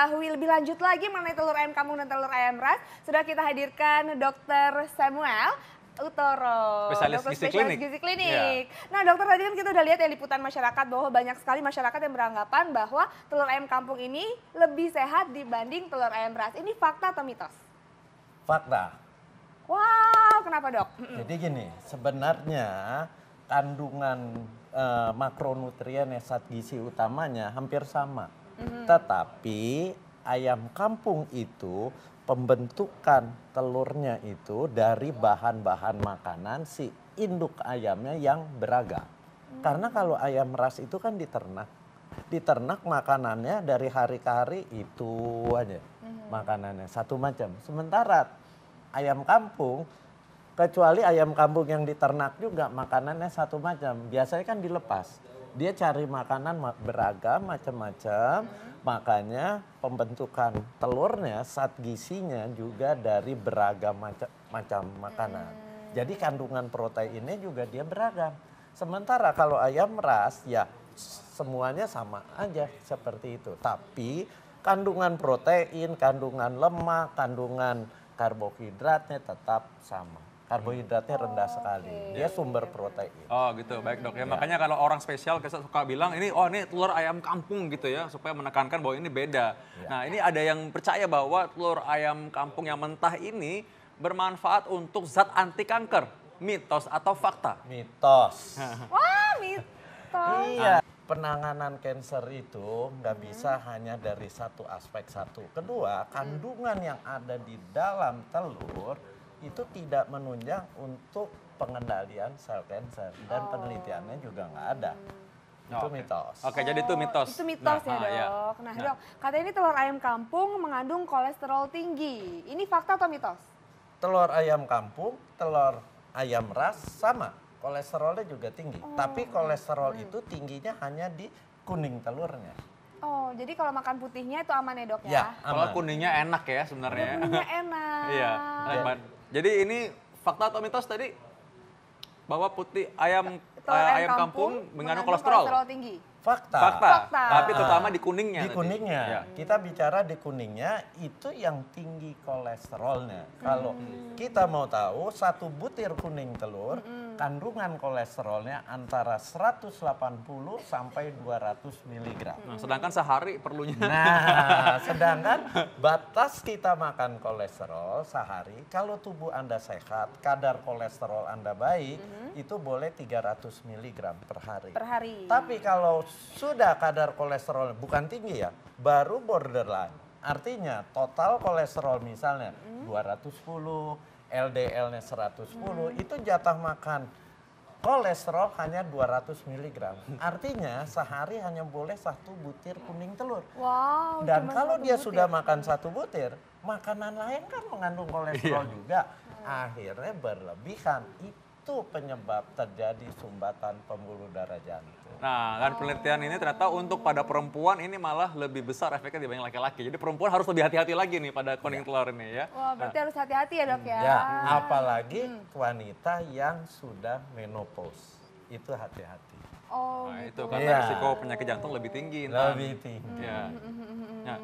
mengetahui lebih lanjut lagi mengenai telur ayam kampung dan telur ayam ras, sudah kita hadirkan Dr. Samuel Utoro, Spesialis gizi klinik. Nah dokter, tadi kan kita udah lihat ya liputan masyarakat bahwa banyak sekali masyarakat yang beranggapan bahwa telur ayam kampung ini lebih sehat dibanding telur ayam ras. Ini fakta atau mitos? Fakta. Wow, kenapa dok? Jadi gini, sebenarnya kandungan makronutrien zat gizi utamanya hampir sama. Tetapi ayam kampung itu pembentukan telurnya itu dari bahan-bahan makanan si induk ayamnya yang beragam. Karena kalau ayam ras itu kan diternak. Diternak makanannya dari hari ke hari itu aja. Makanannya satu macam. Sementara ayam kampung, kecuali ayam kampung yang diternak juga makanannya satu macam. Biasanya kan dilepas. Dia cari makanan beragam macam-macam. Makanya pembentukan telurnya, zat gizinya juga dari beragam macam makanan. Jadi kandungan proteinnya juga dia beragam. Sementara kalau ayam ras ya semuanya sama aja seperti itu. Tapi kandungan protein, kandungan lemak, kandungan karbohidratnya tetap sama. Karbohidratnya rendah sekali, dia sumber protein. Oh gitu, baik dok. Ya, makanya kalau orang spesial suka bilang ini, oh ini telur ayam kampung gitu ya, supaya menekankan bahwa ini beda. Nah ini ada yang percaya bahwa telur ayam kampung yang mentah ini bermanfaat untuk zat anti kanker. Mitos atau fakta? Mitos. Wah, mitos. Iya, penanganan kanker itu nggak bisa hanya dari satu aspek satu. Kedua, kandungan yang ada di dalam telur itu tidak menunjang untuk pengendalian sel kanker dan penelitiannya juga nggak ada. Itu mitos. Oke, jadi itu mitos. Itu mitos ya dok. Nah dok, katanya ini telur ayam kampung mengandung kolesterol tinggi. Ini fakta atau mitos? Telur ayam kampung, telur ayam ras sama, kolesterolnya juga tinggi. Tapi kolesterol itu tingginya hanya di kuning telurnya. Oh, jadi kalau makan putihnya itu aman ya dok ya? Ya, Kalau kuningnya enak ya sebenarnya. Kuningnya enak. Iya. Jadi ini fakta atau mitos tadi bahwa putih ayam kampung mengandung kolesterol tinggi. Fakta. Tapi terutama di kuningnya. Di kuningnya. Kita bicara di kuningnya itu yang tinggi kolesterolnya. Kalau kita mau tahu satu butir kuning telur kandungan kolesterolnya antara 180 sampai 200 mg. Nah, sedangkan sehari perlunya. Nah, sedangkan batas kita makan kolesterol sehari kalau tubuh Anda sehat, kadar kolesterol Anda baik, itu boleh 300 mg per hari. Per hari. Tapi kalau sudah kadar kolesterol bukan tinggi ya, baru borderline. Artinya total kolesterol misalnya 210, LDL-nya 110, itu jatah makan kolesterol hanya 200 mg. Artinya sehari hanya boleh satu butir kuning telur. Wow. Dan kalau dia sudah makan satu butir, makanan lain kan mengandung kolesterol juga. Akhirnya berlebihan. Itu penyebab terjadi sumbatan pembuluh darah jantung. Nah, dan penelitian ini ternyata untuk pada perempuan ini malah lebih besar efeknya dibanding laki-laki. Jadi perempuan harus lebih hati-hati lagi nih pada kuning telur ini ya. Wah, berarti harus hati-hati ya dok ya. Ya, apalagi wanita yang sudah menopause. Itu hati-hati. Oh, Nah, gitu. itu karena risiko penyakit jantung lebih tinggi. Lebih tinggi. Ya. Nah,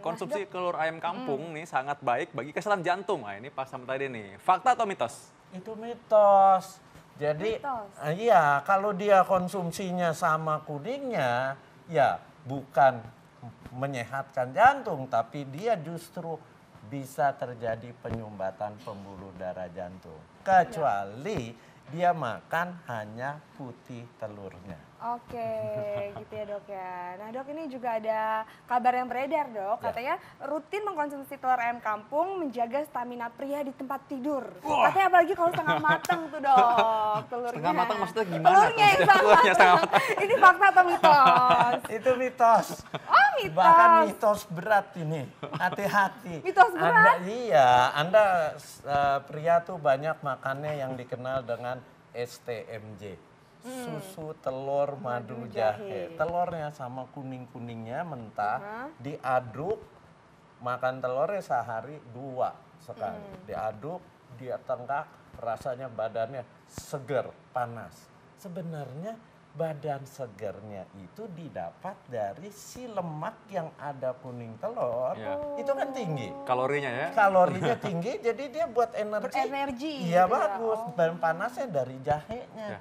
konsumsi telur ayam kampung nih sangat baik bagi kesehatan jantung. Nah, ini pas sama tadi nih. Fakta atau mitos? Itu mitos. Jadi, Mitos. iya kalau dia konsumsinya sama kuningnya, ya bukan menyehatkan jantung, tapi dia justru bisa terjadi penyumbatan pembuluh darah jantung. Kecuali dia makan hanya putih telurnya. Oke, gitu ya dok ya. Nah dok, ini juga ada kabar yang beredar dok. Katanya rutin mengkonsumsi telur ayam kampung menjaga stamina pria di tempat tidur. Katanya apalagi kalau setengah matang tuh dok telurnya. Setengah matang maksudnya gimana? Telurnya yang setengah matang. Ini fakta atau mitos? Itu mitos. Oh mitos. Bahkan mitos berat ini. Hati-hati. Mitos berat? Anda pria tuh banyak makannya yang dikenal dengan STMJ. Susu, telur, madu, jahe. Telurnya sama kuning-kuningnya mentah, diaduk, makan telurnya sehari 2 sekali. Diaduk, dia tengkak, rasanya badannya seger, panas. Sebenarnya badan segernya itu didapat dari si lemak yang ada kuning telur, Iya. itu kan tinggi. Kalorinya ya. Kalorinya tinggi, jadi dia buat energi. Berenergi Iya gitu ya. bagus, Oh. dan panasnya dari jahenya. Ya.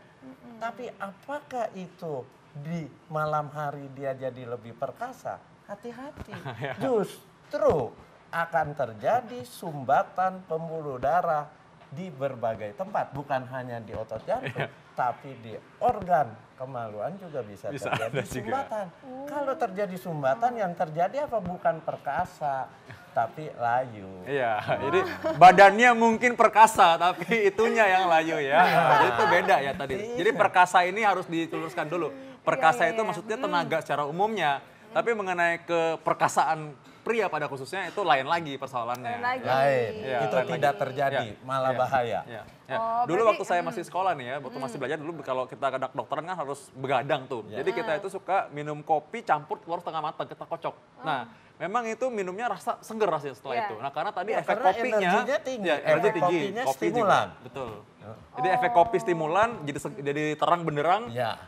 Tapi apakah itu di malam hari dia jadi lebih perkasa? Hati-hati. Justru akan terjadi sumbatan pembuluh darah di berbagai tempat, bukan hanya di otot jantung, tapi di organ kemaluan juga bisa Bisa terjadi ada juga. sumbatan. Kalau terjadi sumbatan, yang terjadi apa? Bukan perkasa, tapi layu. Iya, jadi badannya mungkin perkasa, tapi itunya yang layu ya. Jadi itu beda ya tadi. Jadi perkasa ini harus diteluruskan dulu. Perkasa itu maksudnya tenaga secara umumnya, tapi mengenai keperkasaan pria pada khususnya itu lain lagi persoalannya. Lain lagi. Lain, Iya, itu lain tidak lagi. terjadi, Iya, malah iya, bahaya. iya, iya. Oh, Dulu berarti, waktu saya masih sekolah nih ya, waktu masih belajar dulu kalau kita ke dokter kan harus begadang tuh. Jadi kita itu suka minum kopi campur telur setengah matang, kita kocok. Nah, memang itu minumnya rasa seger rasanya setelah Iya. itu. Nah, karena tadi Ya, efek karena kopinya energinya tinggi. ya, energi Efek tinggi, kopinya kopi juga. stimulan. Betul. Jadi efek kopi stimulan jadi terang benderang. Ya.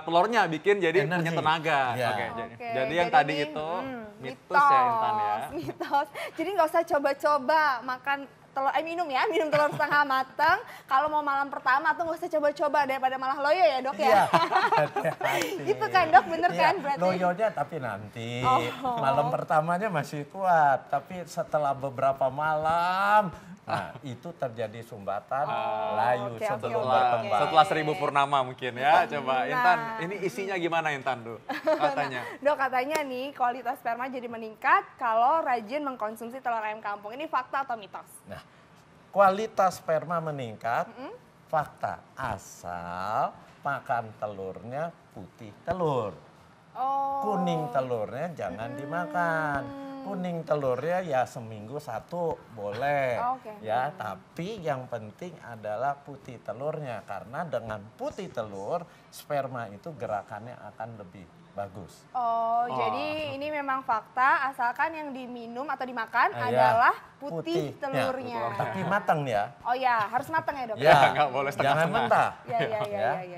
Telurnya bikin jadi punya Energi. tenaga. Ya. Oke, Oke, jadi yang tadi nih, itu mitos ya Intan ya. Mitos. Jadi nggak usah coba-coba makan telur, minum telur setengah matang. Kalau mau malam pertama tuh nggak usah coba-coba daripada malah loyo ya dok ya. Iya, hati-hati. Gitu kan dok, bener Iya, kan berarti? loyonya tapi nanti. Oh. Malam pertamanya masih kuat, tapi setelah beberapa malam, nah itu terjadi sumbatan, layu oke, sebelum oke, berkembang. Setelah 1000 purnama mungkin ya. Coba Nah. Intan, ini isinya gimana Intan tuh katanya? Dok katanya nih kualitas sperma jadi meningkat kalau rajin mengkonsumsi telur ayam kampung. Ini fakta atau mitos? Nah, kualitas sperma meningkat, fakta, asal makan telurnya putih telur. Oh. Kuning telurnya jangan dimakan. Kuning telurnya ya seminggu satu boleh. Oke. Ya, tapi yang penting adalah putih telurnya, karena dengan putih telur sperma itu gerakannya akan lebih bagus. Oh, jadi ini memang fakta asalkan yang diminum atau dimakan Ah, ya. adalah putih Putih. telurnya. Ya, tapi matang ya. Oh ya, harus matang ya dok? Ya, nggak boleh jangan setengah-setengah. mentah. Ya,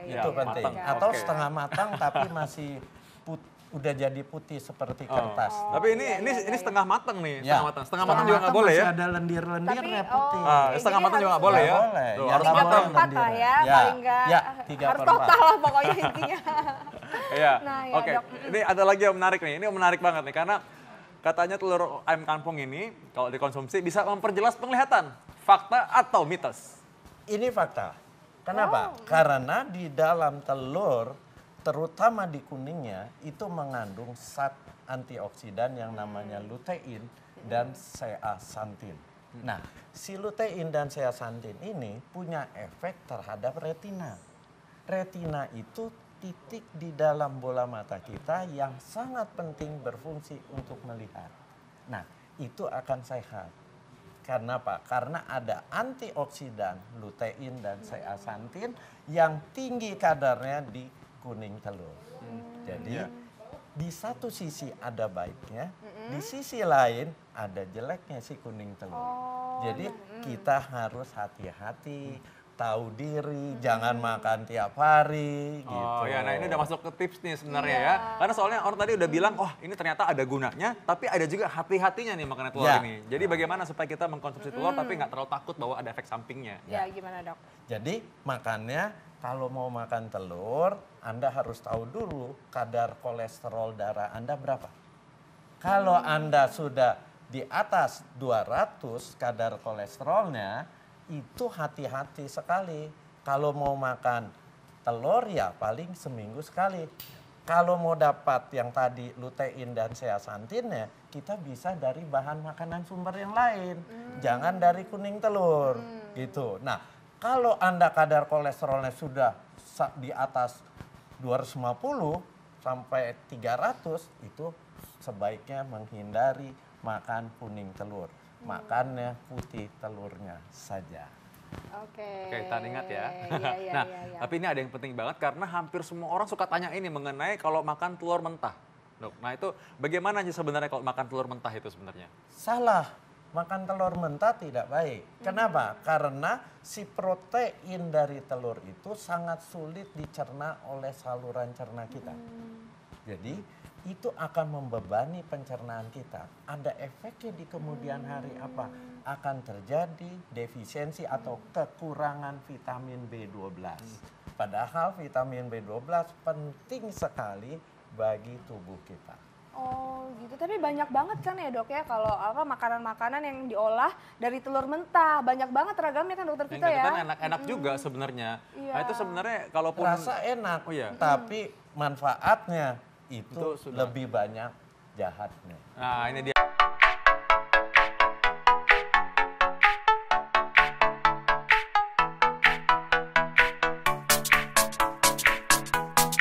Itu Ya, penting. matang. Atau Oke. setengah matang tapi masih udah jadi putih seperti kertas. Tapi iya, ini setengah matang nih, Ya. setengah matang. Setengah matang juga nggak boleh ya? Masih ada lendir-lendirnya Tapi, putih. Setengah jadi matang juga nggak harus boleh ya? nggak boleh. Tuh, Ya, harus nggak tiga matang. boleh. per empat lah ya, Ya, paling nggak ya, 3/4. harus total lah pokoknya intinya. Iya. Nah, ya, Oke, Dok. ini ada lagi yang menarik nih. Ini menarik banget nih karena katanya telur ayam kampung ini kalau dikonsumsi bisa memperjelas penglihatan. Fakta atau mitos? Ini fakta. Kenapa? Karena di dalam telur, terutama di kuningnya, itu mengandung zat antioksidan yang namanya lutein dan zeaxanthin. Nah, si lutein dan zeaxanthin ini punya efek terhadap retina. Retina itu titik di dalam bola mata kita yang sangat penting berfungsi untuk melihat. Nah, itu akan sehat. Karena apa? Karena ada antioksidan, lutein dan zeaxanthin yang tinggi kadarnya di kuning telur. Jadi di satu sisi ada baiknya, di sisi lain ada jeleknya si kuning telur. Jadi kita harus hati-hati, tahu diri, jangan makan tiap hari gitu. Oh ya, nah ini udah masuk ke tips nih sebenarnya ya. Karena soalnya orang tadi udah bilang, oh ini ternyata ada gunanya, tapi ada juga hati-hatinya nih makan telur Ya. ini. Jadi bagaimana supaya kita mengkonsumsi telur tapi nggak terlalu takut bahwa ada efek sampingnya? Ya gimana dok? Jadi makannya kalau mau makan telur, Anda harus tahu dulu kadar kolesterol darah Anda berapa. Kalau Anda sudah di atas 200 kadar kolesterolnya, itu hati-hati sekali. Kalau mau makan telur ya paling seminggu sekali. Kalau mau dapat yang tadi lutein dan zeaxanthinnya, kita bisa dari bahan makanan sumber yang lain. Jangan dari kuning telur gitu. Nah, kalau Anda kadar kolesterolnya sudah di atas 250 sampai 300, itu sebaiknya menghindari makan kuning telur. Makannya putih telurnya saja. Oke. Oke, kita ingat ya. Iya, Nah, iya. tapi ini ada yang penting banget karena hampir semua orang suka tanya ini mengenai kalau makan telur mentah. Dok, nah itu bagaimana sih sebenarnya kalau makan telur mentah itu sebenarnya? Salah. makan telur mentah tidak baik. Kenapa? Karena si protein dari telur itu sangat sulit dicerna oleh saluran cerna kita. Jadi itu akan membebani pencernaan kita. Ada efeknya di kemudian hari apa? Akan terjadi defisiensi atau kekurangan vitamin B12. Padahal vitamin B12 penting sekali bagi tubuh kita. Oh gitu, tapi banyak banget kan ya dok ya kalau apa makanan-makanan yang diolah dari telur mentah, banyak banget ragamnya kan dokter Vito ya. Kan enak-enak juga sebenarnya. Iya. Nah itu sebenarnya kalaupun Rasa enak, Oh, iya. tapi manfaatnya itu Itu sudah. lebih banyak jahatnya. Nah ini dia.